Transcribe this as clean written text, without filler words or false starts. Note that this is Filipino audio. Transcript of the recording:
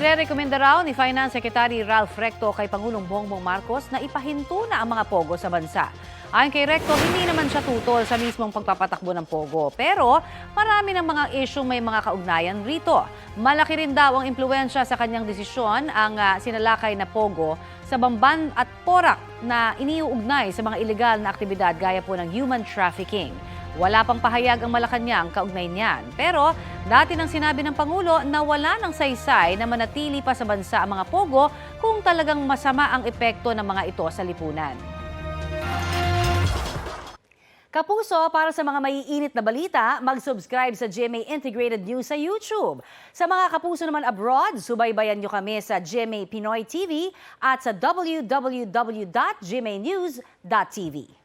Irerekomenda raw ni Finance Secretary Ralph Recto kay Pangulong Bongbong Marcos na ipahinto na ang mga pogo sa bansa. Ayon kay Recto, hindi naman siya tutol sa mismong pagpapatakbo ng pogo. Pero marami ng mga isyong may mga kaugnayan rito. Malaki rin daw ang impluwensya sa kanyang desisyon ang sinalakay na pogo sa Bamban at Porac na iniuugnay sa mga ilegal na aktibidad gaya po ng human trafficking. Wala pang pahayag ang Malacanang kaugnay niyan. Pero dati nang sinabi ng Pangulo na wala ng saysay na manatili pa sa bansa ang mga pogo kung talagang masama ang epekto ng mga ito sa lipunan. Kapuso, para sa mga maiinit na balita, mag-subscribe sa GMA Integrated News sa YouTube. Sa mga kapuso naman abroad, subaybayan nyo kami sa GMA Pinoy TV at sa www.gmanews.tv.